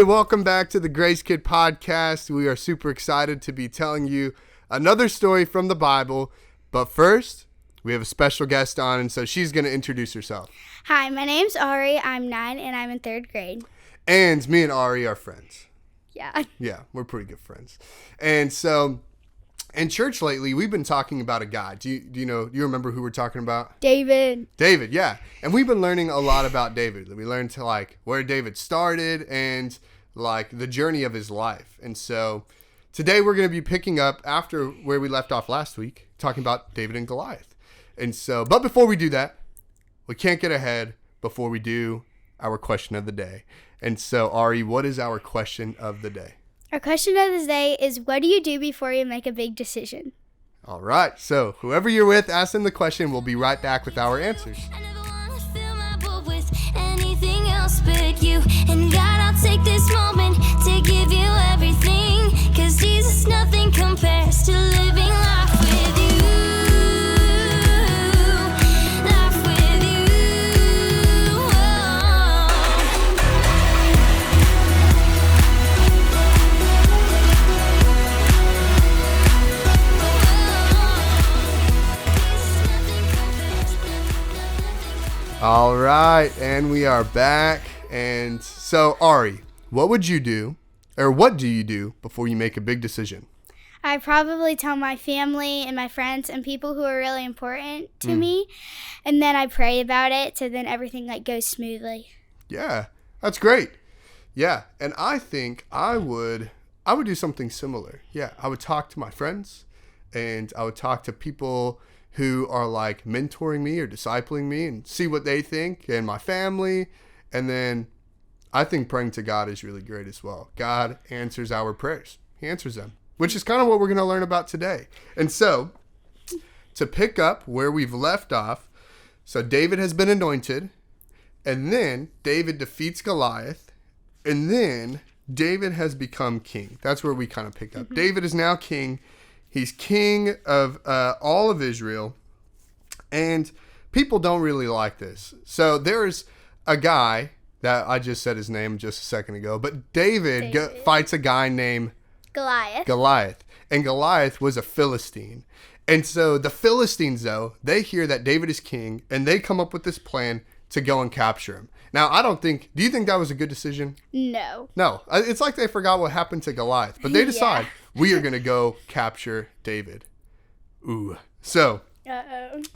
welcome back to the Grace Kid Podcast. We are super excited to be telling you another story from the Bible. But first, we have a special guest on, and so she's going to introduce herself. Hi, my name's Arie. I'm 9, and I'm in 3rd grade. And me and Arie are friends. Yeah. Yeah, we're pretty good friends. And so, in church lately, we've been talking about a guy. Do you remember who we're talking about? David, yeah. And we've been learning a lot about David. We learned to where David started and the journey of his life. And so today we're going to be picking up after where we left off last week, talking about David and Goliath. And so, but before we do that, we can't get ahead before we do our question of the day. And so, Arie, what is our question of the day? Our question of the day is, what do you do before you make a big decision? All right. So whoever you're with, ask them the question. We'll be right back with our answers. I never wanna fill my boat with anything else but you. And God, I'll take this moment to give you everything. 'Cause Jesus, nothing compares to living life with you. Life with you. All right, and we are back. And so, Arie, what do you do before you make a big decision? I probably tell my family and my friends and people who are really important to me, and then I pray about it so then everything goes smoothly. Yeah, that's great. Yeah, and I think I would do something similar. Yeah, I would talk to my friends, and I would talk to people who are mentoring me or discipling me and see what they think, and my family. And then I think praying to God is really great as well. God answers our prayers. He answers them, which is kind of what we're going to learn about today. And so to pick up where we've left off, so David has been anointed, and then David defeats Goliath, and then David has become king. That's where we kind of pick up. David is now king. He's king of all of Israel, and people don't really like this. So there's a guy that I just said his name just a second ago, but David. Fights a guy named Goliath, and Goliath was a Philistine. And so the Philistines, though, they hear that David is king, and they come up with this plan to go and capture him. Now, do you think that was a good decision? No. No. It's like they forgot what happened to Goliath, but they decide we are going to go capture David. Ooh. So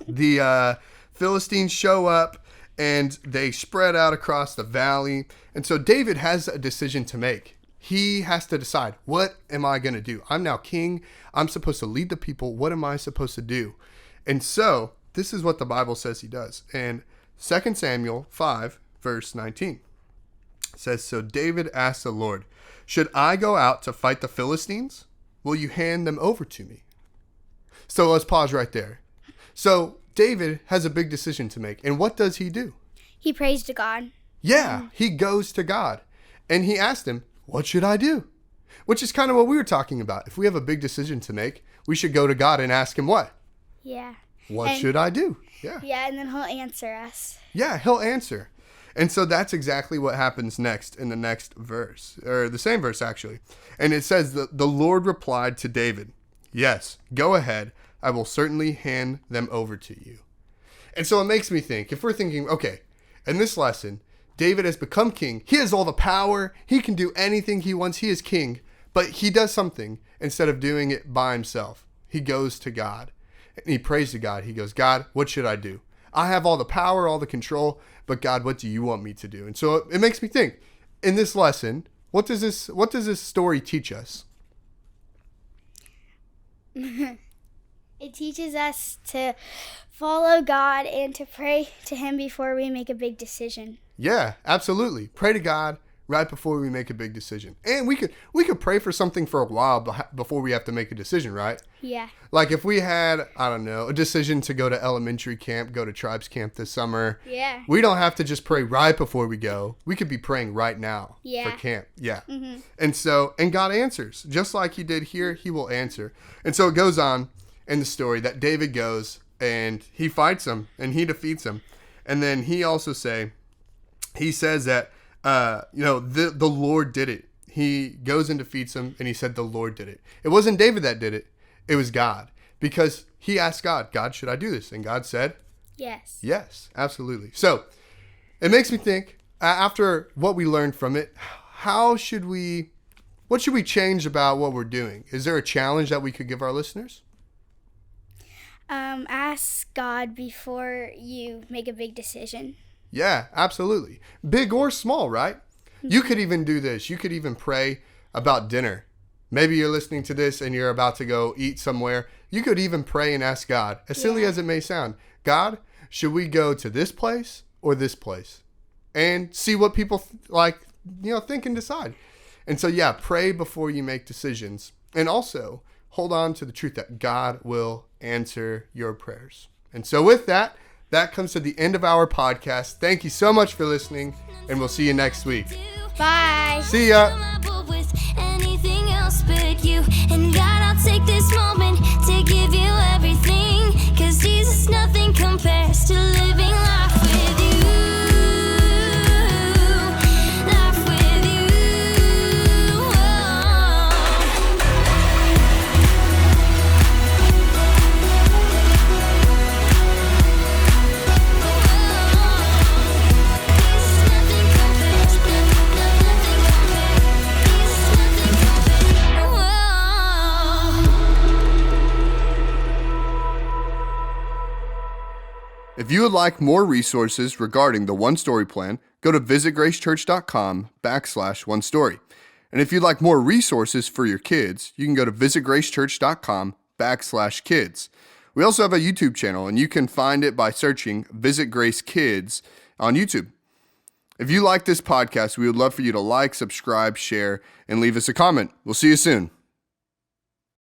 the Philistines show up, and they spread out across the valley. And so David has a decision to make. He has to decide, what am I going to do? I'm now king. I'm supposed to lead the people. What am I supposed to do? And so this is what the Bible says he does. And 2 Samuel 5, verse 19 says, so David asked the Lord, should I go out to fight the Philistines? Will you hand them over to me? So let's pause right there. So David has a big decision to make. And what does he do? He prays to God. Yeah, he goes to God. And he asked him, what should I do? Which is kind of what we were talking about. If we have a big decision to make, we should go to God and ask him what? Yeah. What should I do? Yeah. Yeah, and then he'll answer us. Yeah, he'll answer. And so that's exactly what happens next in the next verse, or the same verse actually. And it says that the Lord replied to David, yes, go ahead. I will certainly hand them over to you. And so it makes me think, if we're thinking, okay, in this lesson, David has become king. He has all the power. He can do anything he wants. He is king. But he does something instead of doing it by himself. He goes to God. And he prays to God. He goes, God, what should I do? I have all the power, all the control. But God, what do you want me to do? And so it makes me think, in this lesson, what does this story teach us? It teaches us to follow God and to pray to him before we make a big decision. Yeah, absolutely. Pray to God right before we make a big decision. And we could pray for something for a while before we have to make a decision, right? Yeah. Like if we had, I don't know, a decision to go to elementary camp, go to tribes camp this summer. Yeah. We don't have to just pray right before we go. We could be praying right now for camp. Yeah. Mm-hmm. And God answers. Just like he did here, he will answer. And so it goes on in the story that David goes and he fights him and he defeats him. And then he says that The Lord did it. He goes and defeats him, and he said the Lord did it. It wasn't David that did it. It was God. Because he asked God, God, should I do this? And God said, Yes. yes, absolutely. So it makes me think, after what we learned from it, what should we change about what we're doing? Is there a challenge that we could give our listeners? Ask God before you make a big decision. Yeah, absolutely. Big or small, right? You could even do this. You could even pray about dinner. Maybe you're listening to this and you're about to go eat somewhere. You could even pray and ask God, as silly as it may sound, God, should we go to this place or this place? And see what people think and decide. And so, pray before you make decisions. And also, hold on to the truth that God will answer your prayers. And so with that comes to the end of our podcast. Thank you so much for listening, and we'll see you next week. Bye. See ya. Anything else but you. And God, I'll take this moment to give you everything. 'Cause Jesus, nothing compares to living life with you. Life with you. If you would like more resources regarding the One Story Plan, go to visitgracechurch.com/onestory. And if you'd like more resources for your kids, you can go to visitgracechurch.com/kids. We also have a YouTube channel, and you can find it by searching Visit Grace Kids on YouTube. If you like this podcast, we would love for you to like, subscribe, share, and leave us a comment. We'll see you soon.